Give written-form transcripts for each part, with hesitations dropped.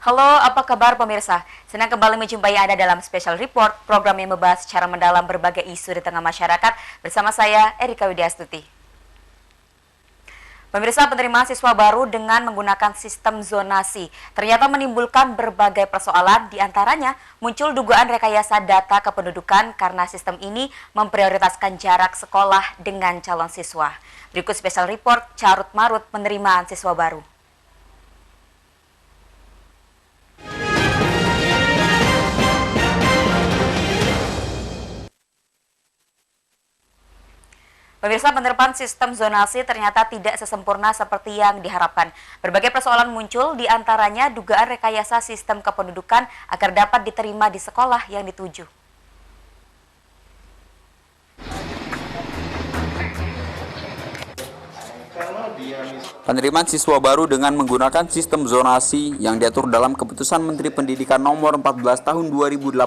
Halo, apa kabar pemirsa? Senang kembali menjumpai Anda dalam Special Report, program yang membahas secara mendalam berbagai isu di tengah masyarakat bersama saya, Erika Widyastuti. Pemirsa, penerimaan siswa baru dengan menggunakan sistem zonasi ternyata menimbulkan berbagai persoalan, diantaranya muncul dugaan rekayasa data kependudukan karena sistem ini memprioritaskan jarak sekolah dengan calon siswa. Berikut Special Report Carut Marut penerimaan siswa baru. Pemirsa, penerapan sistem zonasi ternyata tidak sesempurna seperti yang diharapkan. Berbagai persoalan muncul, diantaranya dugaan rekayasa sistem kependudukan agar dapat diterima di sekolah yang dituju. Penerimaan siswa baru dengan menggunakan sistem zonasi yang diatur dalam Keputusan Menteri Pendidikan Nomor 14 Tahun 2018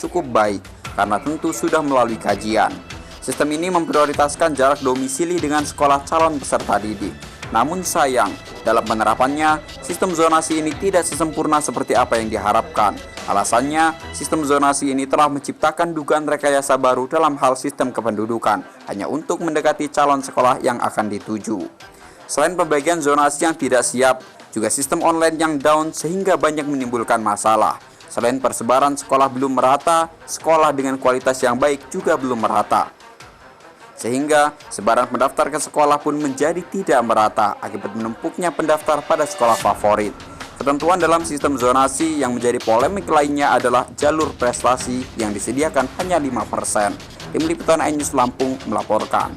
cukup baik karena tentu sudah melalui kajian. Sistem ini memprioritaskan jarak domisili dengan sekolah calon peserta didik. Namun sayang, dalam penerapannya, sistem zonasi ini tidak sesempurna seperti apa yang diharapkan. Alasannya, sistem zonasi ini telah menciptakan dugaan rekayasa baru dalam hal sistem kependudukan, hanya untuk mendekati calon sekolah yang akan dituju. Selain pembagian zonasi yang tidak siap, juga sistem online yang down sehingga banyak menimbulkan masalah. Selain persebaran sekolah belum merata, sekolah dengan kualitas yang baik juga belum merata. Sehingga sebaran pendaftar ke sekolah pun menjadi tidak merata akibat menumpuknya pendaftar pada sekolah favorit. Ketentuan dalam sistem zonasi yang menjadi polemik lainnya adalah jalur prestasi yang disediakan hanya 5%. Tim Liputan iNews Lampung melaporkan.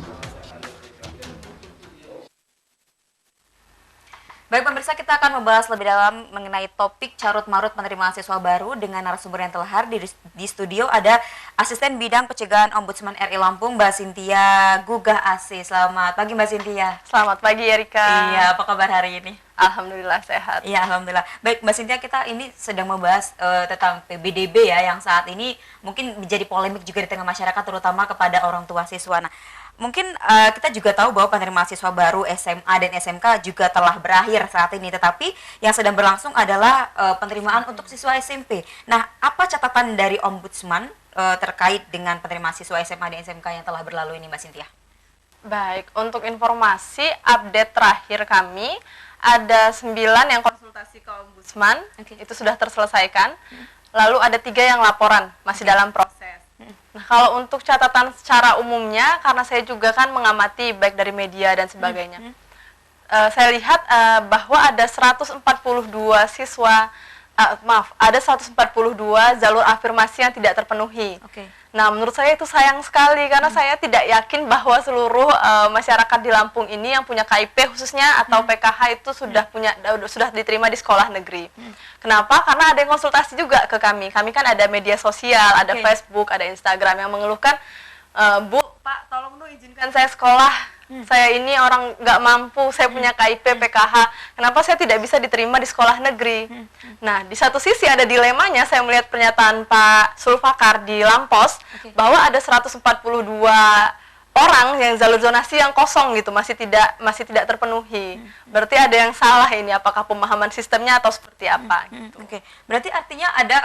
Baik pemirsa, kita akan membahas lebih dalam mengenai topik carut marut penerimaan siswa baru dengan narasumber yang telah hadir di studio. Ada Asisten Bidang Pencegahan Ombudsman RI Lampung, Mbak Cynthia Gugah Asih. Selamat pagi Mbak Cynthia. Selamat pagi Erika. Iya, apa kabar hari ini? Alhamdulillah sehat. Iya, alhamdulillah. Baik Mbak Cynthia, kita ini sedang membahas tentang PBDB ya, yang saat ini mungkin menjadi polemik juga di tengah masyarakat, terutama kepada orang tua siswa. Nah, mungkin kita juga tahu bahwa penerimaan siswa baru SMA dan SMK juga telah berakhir saat ini, tetapi yang sedang berlangsung adalah penerimaan untuk siswa SMP. Nah, apa catatan dari Ombudsman terkait dengan penerimaan siswa SMA dan SMK yang telah berlalu ini, Mbak Cynthia? Baik, untuk informasi update terakhir kami, ada 9 yang konsultasi ke Ombudsman, itu sudah terselesaikan. Lalu ada 3 yang laporan, masih dalam proses. Nah, kalau untuk catatan secara umumnya, karena saya juga kan mengamati baik dari media dan sebagainya, saya lihat bahwa ada 142 siswa, ada 142 jalur afirmasi yang tidak terpenuhi. Nah, menurut saya itu sayang sekali karena saya tidak yakin bahwa seluruh masyarakat di Lampung ini yang punya KIP khususnya atau PKH itu sudah diterima di sekolah negeri. Kenapa? Karena ada yang konsultasi juga ke kami. Kami kan ada media sosial, ada Facebook, ada Instagram yang mengeluhkan, Bu, Pak, tolong dong izinkan saya sekolah. Saya ini orang nggak mampu, saya punya KIP, PKH. Kenapa saya tidak bisa diterima di sekolah negeri? Nah, di satu sisi ada dilemanya, saya melihat pernyataan Pak Sulfakar di Lampos, bahwa ada 142 orang yang jalur zonasi yang kosong gitu, masih tidak terpenuhi. Berarti ada yang salah ini, apakah pemahaman sistemnya atau seperti apa? Gitu. Berarti artinya ada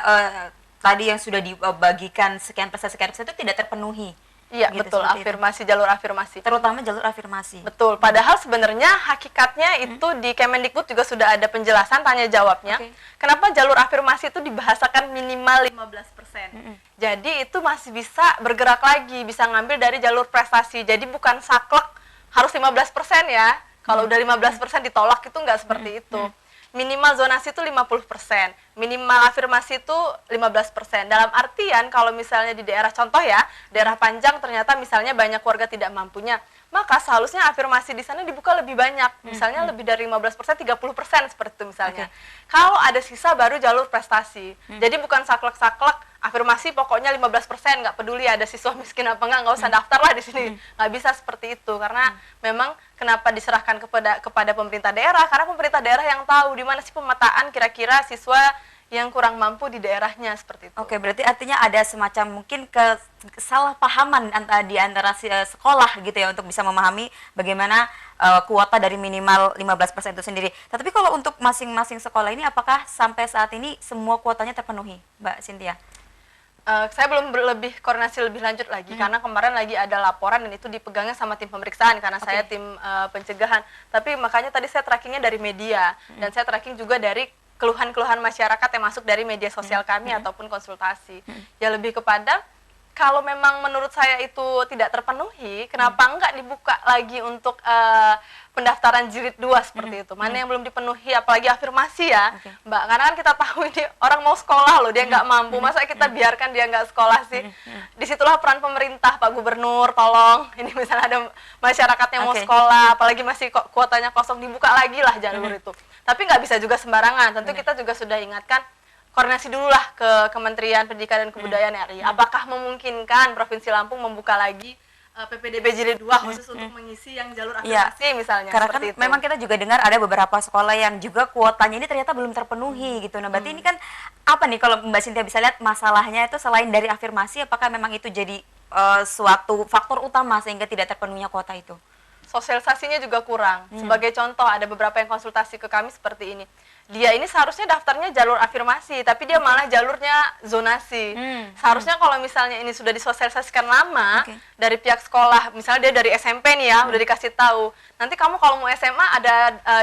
tadi yang sudah dibagikan sekian persen itu tidak terpenuhi. Iya, gitu, betul, afirmasi, jalur afirmasi. Terutama jalur afirmasi. Betul, padahal sebenarnya hakikatnya itu di Kemendikbud juga sudah ada penjelasan tanya jawabnya. Kenapa jalur afirmasi itu dibahasakan minimal 15%. Jadi itu masih bisa bergerak lagi, bisa ngambil dari jalur prestasi. Jadi bukan saklek harus 15% ya. Kalau udah 15% ditolak itu nggak seperti itu. Minimal zonasi itu 50%, minimal afirmasi itu 15%. Dalam artian kalau misalnya di daerah contoh ya, daerah Panjang ternyata misalnya banyak warga tidak mampunya, maka seharusnya afirmasi di sana dibuka lebih banyak. Misalnya lebih dari 15%, 30% seperti itu misalnya. Kalau ada sisa baru jalur prestasi. Jadi bukan saklek-saklek, afirmasi pokoknya 15%, nggak peduli ada siswa miskin apa nggak usah daftar lah di sini. Nggak bisa seperti itu, karena memang kenapa diserahkan kepada pemerintah daerah, karena pemerintah daerah yang tahu di mana sih pemetaan kira-kira siswa yang kurang mampu di daerahnya seperti itu. Oke, berarti artinya ada semacam mungkin kesalahpahaman di antara sekolah gitu ya untuk bisa memahami bagaimana kuota dari minimal 15% itu sendiri. Tapi kalau untuk masing-masing sekolah ini apakah sampai saat ini semua kuotanya terpenuhi, Mbak Cynthia? Saya belum lebih koordinasi lebih lanjut lagi karena kemarin lagi ada laporan dan itu dipegangnya sama tim pemeriksaan karena saya tim pencegahan. Tapi makanya tadi saya trackingnya dari media dan saya tracking juga dari keluhan-keluhan masyarakat yang masuk dari media sosial kami ataupun konsultasi. Ya lebih kepada kalau memang menurut saya itu tidak terpenuhi, kenapa enggak dibuka lagi untuk pendaftaran jilid 2 seperti itu. Mana yang belum dipenuhi, apalagi afirmasi ya, Mbak. Karena kan kita tahu ini orang mau sekolah loh, dia nggak mampu. Masa kita biarkan dia nggak sekolah sih? Disitulah peran pemerintah, Pak Gubernur, tolong. Ini misalnya ada masyarakat yang mau sekolah, apalagi masih kuotanya kosong, dibuka lagi lah jalur itu. Tapi nggak bisa juga sembarangan. Tentu kita juga sudah ingatkan, koordinasi dulu lah ke Kementerian Pendidikan dan Kebudayaan RI. Apakah memungkinkan Provinsi Lampung membuka lagi PPDB jilid 2 khusus untuk mengisi yang jalur afirmasi misalnya. Karena kan memang kita juga dengar ada beberapa sekolah yang juga kuotanya ini ternyata belum terpenuhi gitu. Nah, berarti ini kan apa nih kalau Mbak Cynthia bisa lihat masalahnya itu selain dari afirmasi, apakah memang itu jadi suatu faktor utama sehingga tidak terpenuhinya kuota itu? Sosialisasinya juga kurang. Sebagai contoh, ada beberapa yang konsultasi ke kami seperti ini. Dia ini seharusnya daftarnya jalur afirmasi, tapi dia malah jalurnya zonasi. Seharusnya kalau misalnya ini sudah disosialisasikan lama dari pihak sekolah, misalnya dia dari SMP nih ya, udah dikasih tahu. Nanti kamu kalau mau SMA ada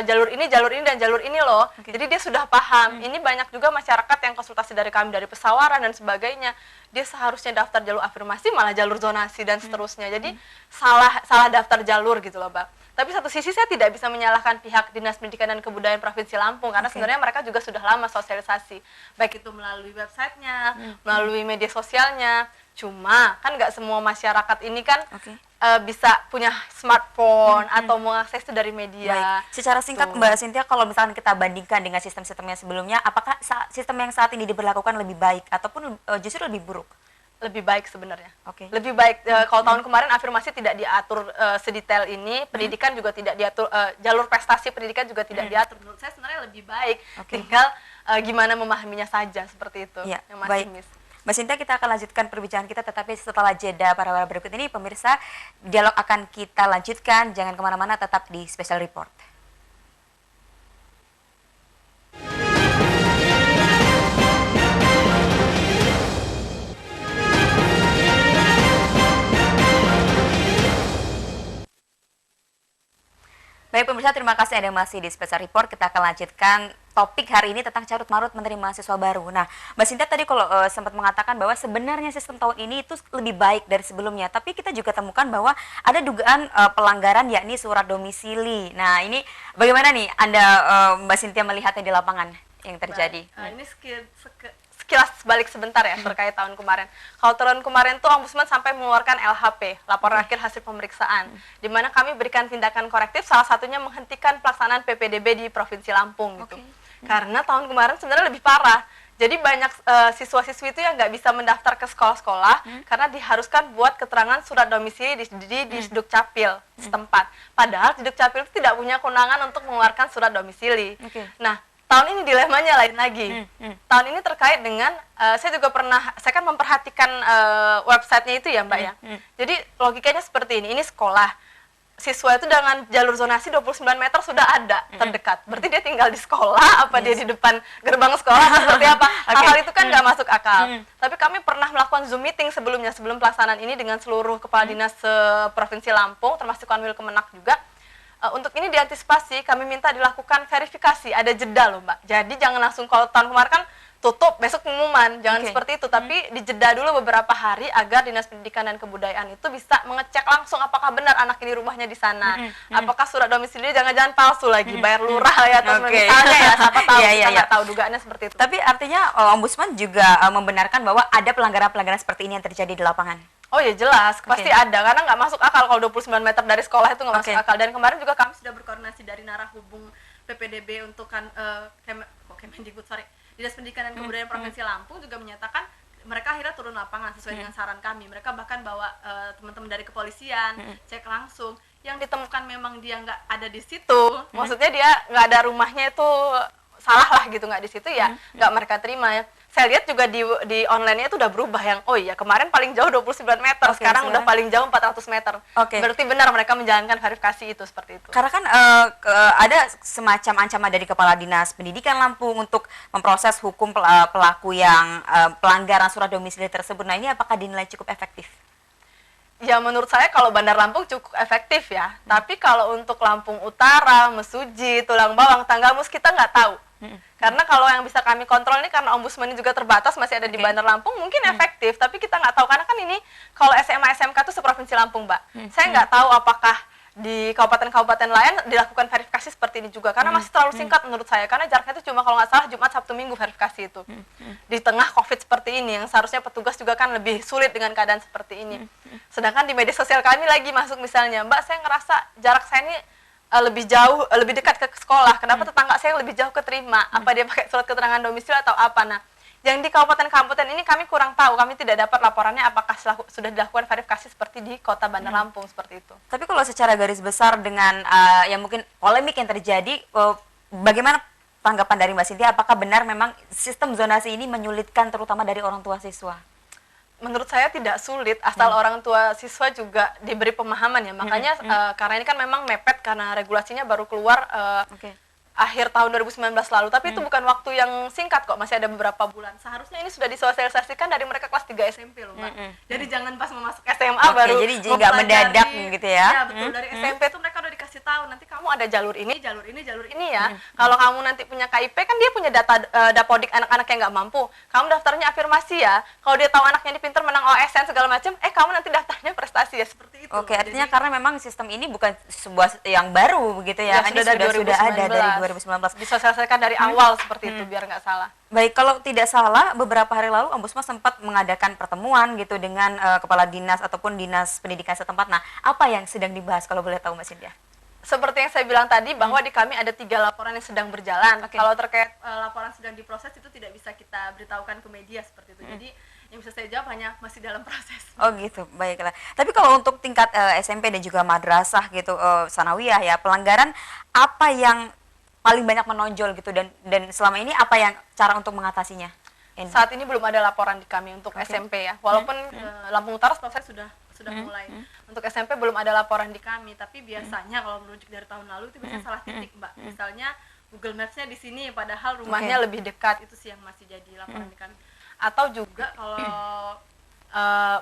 jalur ini, dan jalur ini loh. Jadi dia sudah paham. Ini banyak juga masyarakat yang konsultasi dari kami dari pesawaran dan sebagainya. Dia seharusnya daftar jalur afirmasi malah jalur zonasi dan seterusnya. Jadi salah daftar jalur gitu loh, Mbak. Tapi satu sisi saya tidak bisa menyalahkan pihak Dinas Pendidikan dan Kebudayaan Provinsi Lampung karena sebenarnya mereka juga sudah lama sosialisasi, baik itu melalui websitenya, melalui media sosialnya. Cuma kan nggak semua masyarakat ini kan bisa punya smartphone atau mengakses itu dari media. Baik. Secara singkat Mbak Cynthia, kalau misalkan kita bandingkan dengan sistem-sistemnya sebelumnya, apakah sistem yang saat ini diberlakukan lebih baik ataupun justru lebih buruk? Lebih baik sebenarnya. Lebih baik. Kalau tahun kemarin afirmasi tidak diatur sedetail ini, pendidikan juga tidak diatur, jalur prestasi pendidikan juga tidak diatur. Menurut saya sebenarnya lebih baik. Tinggal gimana memahaminya saja seperti itu. Ya, yang masih miss. Mbak Cynthia, kita akan lanjutkan perbincangan kita, tetapi setelah jeda para berikut ini, pemirsa, dialog akan kita lanjutkan. Jangan kemana-mana, tetap di Special Report. Baik pemirsa, terima kasih Anda masih di Special Report. Kita akan lanjutkan topik hari ini tentang carut marut Menteri Mahasiswa baru. Nah, Mbak Cynthia tadi kalau sempat mengatakan bahwa sebenarnya sistem tahun ini itu lebih baik dari sebelumnya. Tapi kita juga temukan bahwa ada dugaan pelanggaran yakni surat domisili. Nah, ini bagaimana nih Anda Mbak Cynthia melihatnya di lapangan yang terjadi? Ini sekilas balik sebentar ya terkait tahun kemarin. Kalau tahun kemarin tuh Ombudsman sampai mengeluarkan LHP, laporan akhir hasil pemeriksaan, di mana kami berikan tindakan korektif, salah satunya menghentikan pelaksanaan PPDB di Provinsi Lampung gitu. Karena tahun kemarin sebenarnya lebih parah. Jadi banyak siswa-siswi itu yang nggak bisa mendaftar ke sekolah-sekolah karena diharuskan buat keterangan surat domisili di Dukcapil setempat. Padahal di Dukcapil itu tidak punya kewenangan untuk mengeluarkan surat domisili. Nah, tahun ini dilemanya lain lagi. Tahun ini terkait dengan, saya juga saya kan memperhatikan websitenya itu ya Mbak ya. Jadi logikanya seperti ini sekolah. Siswa itu dengan jalur zonasi 29 meter sudah ada terdekat. Berarti dia tinggal di sekolah, apa dia di depan gerbang sekolah, atau seperti apa. Hal-hal itu kan nggak masuk akal. Tapi kami pernah melakukan Zoom meeting sebelumnya, sebelum pelaksanaan ini dengan seluruh kepala dinas Provinsi Lampung, termasuk Kanwil Kemenak juga. Untuk ini diantisipasi, kami minta dilakukan verifikasi, ada jeda loh Mbak. Jadi jangan langsung kalau tahun kemarin kan tutup, besok pengumuman, jangan seperti itu. Tapi dijeda dulu beberapa hari agar Dinas Pendidikan dan Kebudayaan itu bisa mengecek langsung apakah benar anak ini rumahnya di sana. Apakah surat domisili jangan-jangan palsu lagi, bayar lurah ya, atau misalnya ya, siapa tahu, kita nggak tahu, dugaannya seperti itu. Tapi artinya Ombudsman juga membenarkan bahwa ada pelanggaran-pelanggaran seperti ini yang terjadi di lapangan? Oh ya jelas, pasti ada, karena nggak masuk akal kalau 29 meter dari sekolah itu nggak masuk akal. Dan kemarin juga kami sudah berkoordinasi dari Narahubung PPDB untuk Dinas Pendidikan dan Kebudayaan Provinsi Lampung juga menyatakan mereka akhirnya turun lapangan sesuai dengan saran kami. Mereka bahkan bawa teman-teman dari kepolisian, cek langsung. Yang ditemukan memang dia nggak ada di situ, maksudnya dia nggak ada rumahnya itu salah lah gitu, nggak di situ ya nggak mereka terima ya. Saya lihat juga di online-nya itu udah berubah yang, oh iya kemarin paling jauh 29 meter, sekarang udah paling jauh 400 meter. Berarti benar mereka menjalankan verifikasi itu seperti itu. Karena kan ada semacam ancaman dari Kepala Dinas Pendidikan Lampung untuk memproses hukum pelaku yang pelanggaran surat domisili tersebut. Nah, ini apakah dinilai cukup efektif? Ya menurut saya kalau Bandar Lampung cukup efektif ya. Tapi kalau untuk Lampung Utara, Mesuji, Tulang Bawang, Tanggamus kita nggak tahu. Karena kalau yang bisa kami kontrol ini karena ombudsman ini juga terbatas, masih ada di Bandar Lampung, mungkin efektif. Tapi kita nggak tahu karena kan ini kalau SMA SMK itu seprovinsi Lampung, Mbak. Saya nggak tahu apakah di kabupaten-kabupaten lain dilakukan verifikasi seperti ini juga. Karena masih terlalu singkat menurut saya. Karena jaraknya itu cuma kalau nggak salah Jumat, Sabtu, Minggu verifikasi itu. Di tengah COVID seperti ini yang seharusnya petugas juga kan lebih sulit dengan keadaan seperti ini. Sedangkan di media sosial kami lagi masuk misalnya, Mbak saya ngerasa jarak saya ini lebih jauh, lebih dekat ke sekolah. Kenapa tetangga saya lebih jauh keterima? Apa dia pakai surat keterangan domisili atau apa? Nah, yang di kabupaten-kabupaten ini kami kurang tahu. Kami tidak dapat laporannya apakah sudah dilakukan verifikasi seperti di Kota Bandar Lampung seperti itu. Tapi kalau secara garis besar dengan yang mungkin polemik yang terjadi, bagaimana tanggapan dari Mbak Cynthia? Apakah benar memang sistem zonasi ini menyulitkan terutama dari orang tua siswa? Menurut saya tidak sulit asal orang tua siswa juga diberi pemahaman ya. Makanya karena ini kan memang mepet karena regulasinya baru keluar akhir tahun 2019 lalu. Tapi itu bukan waktu yang singkat kok, masih ada beberapa bulan. Seharusnya ini sudah disosialisasikan dari mereka kelas 3 SMP loh, Mbak. Jadi jangan pas mau masuk SMA baru jadi nggak mendadak gitu ya. Ya betul, dari SMP tuh mereka udah dikasih tahu nanti kamu ada jalur ini ya. Kalau kamu nanti punya KIP kan dia punya data dapodik anak-anak yang nggak mampu. Kamu daftarnya afirmasi ya. Kalau dia tahu anaknya ini pintar menang OSN segala macam, kamu nanti daftarnya prestasi ya, seperti itu. Artinya karena memang sistem ini bukan sebuah yang baru begitu ya. Ini sudah ada dari 2019. Disosialisasikan dari awal seperti itu biar nggak salah. Baik, kalau tidak salah beberapa hari lalu Ombudsman sempat mengadakan pertemuan gitu dengan kepala dinas ataupun dinas pendidikan setempat. Nah, apa yang sedang dibahas kalau boleh tahu Mbak Cynthia? Seperti yang saya bilang tadi bahwa di kami ada 3 laporan yang sedang berjalan. Kalau terkait laporan sedang diproses itu tidak bisa kita beritahukan ke media seperti itu. Jadi yang bisa saya jawab hanya masih dalam proses. Oh gitu, baiklah. Tapi kalau untuk tingkat SMP dan juga madrasah gitu, sanawiyah ya, pelanggaran apa yang paling banyak menonjol gitu dan selama ini apa yang cara untuk mengatasinya? Saat ini belum ada laporan di kami untuk SMP ya. Walaupun Lampung Utara proses sudah mulai. Untuk SMP belum ada laporan di kami, tapi biasanya kalau merujuk dari tahun lalu itu biasanya salah titik, Mbak. Misalnya Google Maps-nya di sini padahal rumahnya lebih dekat, itu sih yang masih jadi laporan di kami. Atau juga kalau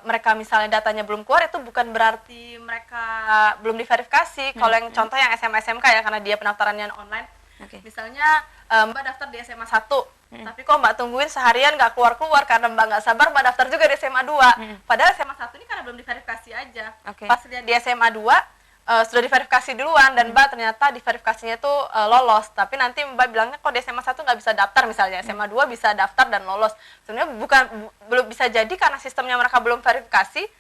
mereka misalnya datanya belum keluar, itu bukan berarti mereka belum diverifikasi. Kalau yang contoh yang SMA SMK ya, karena dia pendaftarannya online. Misalnya Mbak daftar di SMA 1, tapi kok Mbak tungguin seharian nggak keluar-keluar karena Mbak nggak sabar Mbak daftar juga di SMA 2. Padahal SMA 1 ini karena belum diverifikasi aja. Pas lihat di SMA 2 sudah diverifikasi duluan dan Mbak ternyata diverifikasinya itu lolos. Tapi nanti Mbak bilangnya kok di SMA 1 nggak bisa daftar misalnya. SMA 2 bisa daftar dan lolos. Sebenarnya belum bisa jadi karena sistemnya mereka belum verifikasi.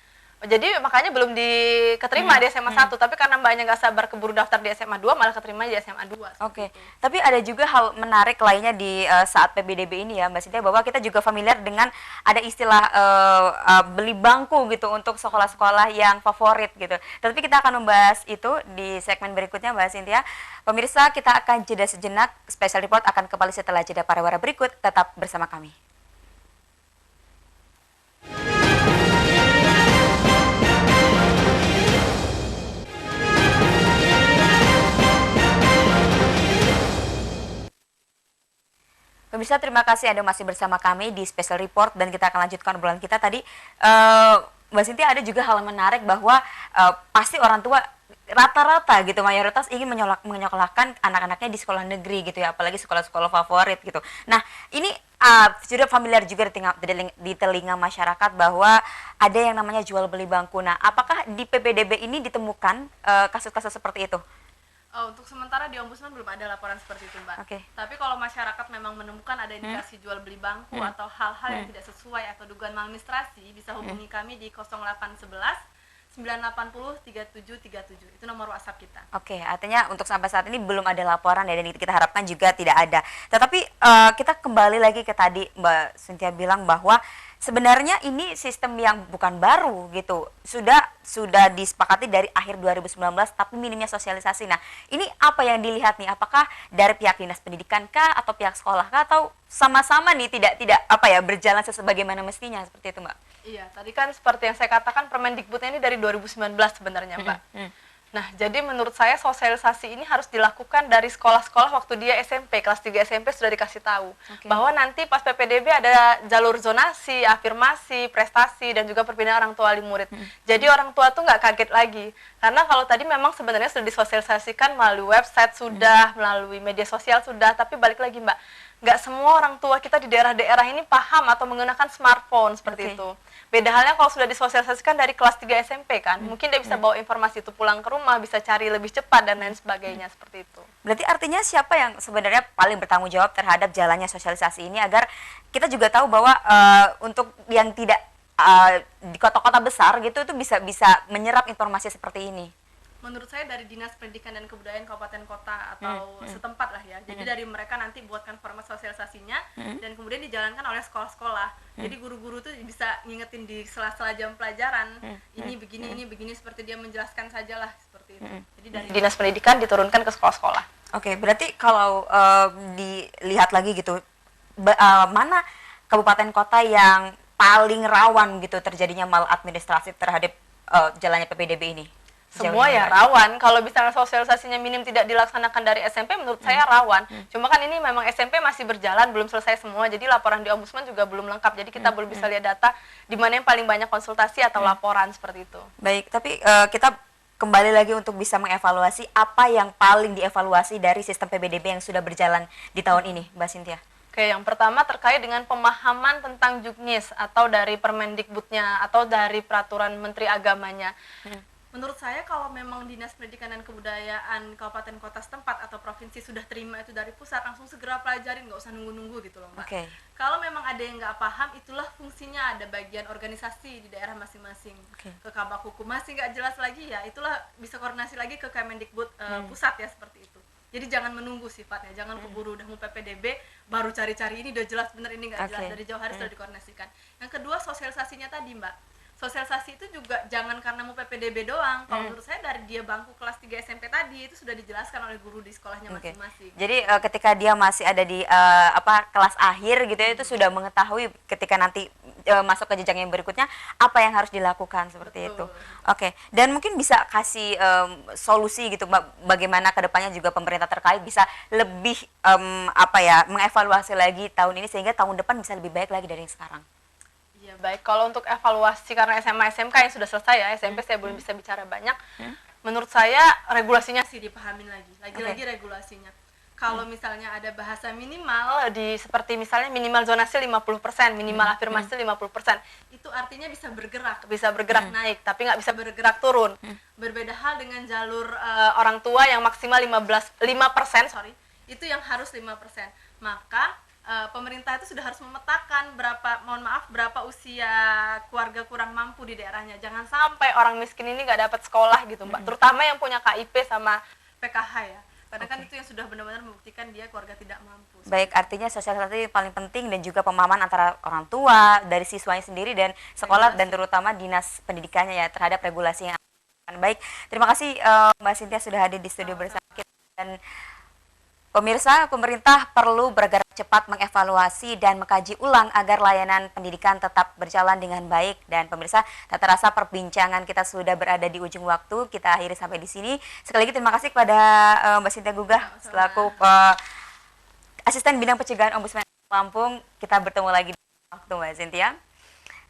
Jadi makanya belum diterima di SMA 1, tapi karena Mbaknya nggak sabar keburu daftar di SMA 2, malah keterima di SMA 2. Tapi ada juga hal menarik lainnya di saat PBDB ini ya Mbak Cynthia, bahwa kita juga familiar dengan ada istilah beli bangku gitu untuk sekolah-sekolah yang favorit gitu. Tapi kita akan membahas itu di segmen berikutnya Mbak Cynthia. Pemirsa, kita akan jeda sejenak, Special Report akan kembali setelah jeda pariwara berikut, tetap bersama kami. Pemirsa, terima kasih Anda masih bersama kami di Special Report dan kita akan lanjutkan obrolan kita tadi. Mbak Cynthia, ada juga hal menarik bahwa pasti orang tua rata-rata gitu mayoritas ingin menyekolahkan anak-anaknya di sekolah negeri gitu ya, apalagi sekolah-sekolah favorit gitu. Nah, ini sudah familiar juga di telinga masyarakat bahwa ada yang namanya jual beli bangku. Nah, apakah di PPDB ini ditemukan kasus-kasus seperti itu? Untuk sementara di Ombudsman belum ada laporan seperti itu, Mbak. Tapi kalau masyarakat memang menemukan ada indikasi jual beli bangku atau hal-hal yang tidak sesuai atau dugaan maladministrasi, bisa hubungi kami di 0811 980 3737. Itu nomor WhatsApp kita. Artinya untuk sampai saat ini belum ada laporan ya, dan kita harapkan juga tidak ada. Tetapi kita kembali lagi ke tadi Mbak Cynthia bilang bahwa sebenarnya ini sistem yang bukan baru gitu. Sudah disepakati dari akhir 2019 tapi minimnya sosialisasi. Nah, ini apa yang dilihat nih? Apakah dari pihak Dinas Pendidikan kah atau pihak sekolah kah atau sama-sama nih tidak apa ya berjalan sebagaimana mestinya seperti itu, Mbak? Iya, tadi kan seperti yang saya katakan Permendikbudnya ini dari 2019 sebenarnya, Mbak. Nah, jadi menurut saya sosialisasi ini harus dilakukan dari sekolah-sekolah waktu dia SMP, kelas 3 SMP sudah dikasih tahu. Bahwa nanti pas PPDB ada jalur zonasi, afirmasi, prestasi, dan juga perpindahan orang tua wali murid. Jadi orang tua tuh nggak kaget lagi. Karena kalau tadi memang sebenarnya sudah disosialisasikan melalui website sudah, melalui media sosial sudah, tapi balik lagi Mbak, nggak semua orang tua kita di daerah-daerah ini paham atau menggunakan smartphone seperti itu. Beda halnya kalau sudah disosialisasikan dari kelas 3 SMP kan, mungkin dia bisa bawa informasi itu pulang ke rumah, bisa cari lebih cepat dan lain sebagainya seperti itu. Berarti artinya siapa yang sebenarnya paling bertanggung jawab terhadap jalannya sosialisasi ini agar kita juga tahu bahwa untuk yang tidak di kota-kota besar gitu itu bisa menyerap informasi seperti ini? Menurut saya dari Dinas Pendidikan dan Kebudayaan Kabupaten Kota atau setempat lah ya. Jadi dari mereka nanti buatkan format sosialisasinya dan kemudian dijalankan oleh sekolah-sekolah. Jadi guru-guru tuh bisa ngingetin di sela-sela jam pelajaran, ini begini seperti dia menjelaskan sajalah seperti itu. Jadi dari Dinas Pendidikan diturunkan ke sekolah-sekolah. Oke, berarti kalau dilihat lagi gitu, mana kabupaten kota yang paling rawan gitu terjadinya maladministratif terhadap jalannya PPDB ini? Semua ya rawan. Kalau misalnya sosialisasinya minim tidak dilaksanakan dari SMP, menurut saya rawan. Cuma kan ini memang SMP masih berjalan, belum selesai semua. Jadi laporan di Ombudsman juga belum lengkap. Jadi kita belum bisa lihat data di mana yang paling banyak konsultasi atau laporan seperti itu. Baik, tapi kita kembali lagi untuk bisa mengevaluasi apa yang paling dievaluasi dari sistem PPDB yang sudah berjalan di tahun ini, Mbak Cynthia. Oke, yang pertama terkait dengan pemahaman tentang Juknis atau dari Permendikbudnya atau dari peraturan Menteri Agamanya. Menurut saya kalau memang Dinas Pendidikan dan Kebudayaan Kabupaten Kota setempat atau provinsi sudah terima itu dari pusat, langsung segera pelajarin, nggak usah nunggu-nunggu gitu loh Mbak. Kalau memang ada yang nggak paham, itulah fungsinya ada bagian organisasi di daerah masing-masing. Ke Kabak Hukum masih nggak jelas lagi ya, itulah bisa koordinasi lagi ke Kemendikbud pusat ya seperti itu. Jadi jangan menunggu sifatnya, jangan keburu udah mau PPDB baru cari-cari ini udah jelas bener ini nggak jelas, dari jauh hari sudah dikoordinasikan. Yang kedua sosialisasinya tadi Mbak. Sosialisasi itu juga jangan karena mau PPDB doang. Kalau menurut saya dari dia bangku kelas 3 SMP tadi itu sudah dijelaskan oleh guru di sekolahnya masing-masing. Jadi ketika dia masih ada di kelas akhir gitu ya, itu sudah mengetahui ketika nanti masuk ke jenjang yang berikutnya apa yang harus dilakukan seperti itu. Dan mungkin bisa kasih solusi gitu bagaimana kedepannya juga pemerintah terkait bisa lebih mengevaluasi lagi tahun ini sehingga tahun depan bisa lebih baik lagi dari yang sekarang. Ya baik, kalau untuk evaluasi karena SMA SMK yang sudah selesai ya, SMP saya belum bisa bicara banyak. Menurut saya regulasinya sih dipahamin lagi regulasinya. Kalau misalnya ada bahasa minimal di seperti misalnya minimal zonasi 50%, minimal afirmasi 50%, itu artinya bisa bergerak naik, tapi nggak bisa bergerak turun. Berbeda hal dengan jalur orang tua yang maksimal 5%, itu yang harus 5%. Maka pemerintah itu sudah harus memetakan berapa usia keluarga kurang mampu di daerahnya. Jangan sampai orang miskin ini nggak dapat sekolah gitu Mbak, terutama yang punya KIP sama PKH ya. Karena kan itu yang sudah benar-benar membuktikan dia keluarga tidak mampu. Baik, artinya sosialisasi paling penting dan juga pemahaman antara orang tua, dari siswanya sendiri dan sekolah dan terutama dinas pendidikannya ya terhadap regulasi yang akan baik. Terima kasih Mbak Cynthia sudah hadir di studio bersama kita. Dan pemirsa, pemerintah perlu bergerak cepat mengevaluasi dan mengkaji ulang agar layanan pendidikan tetap berjalan dengan baik. Dan pemirsa, tak terasa perbincangan kita sudah berada di ujung waktu. Kita akhiri sampai di sini. Sekali lagi terima kasih kepada Mbak Cynthia Gugah selaku Asisten Bidang Pencegahan Ombudsman Lampung. Kita bertemu lagi di waktu Mbak Cynthia.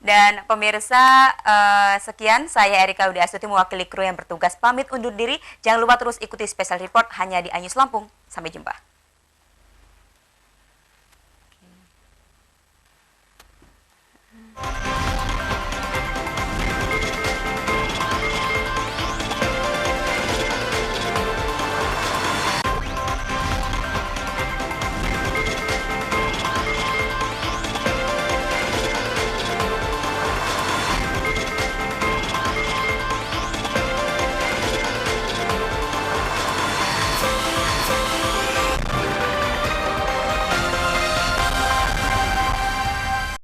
Dan pemirsa, sekian saya Erika Udi Astuti mewakili kru yang bertugas pamit undur diri. Jangan lupa terus ikuti special report hanya di iNews Lampung. Sampai jumpa.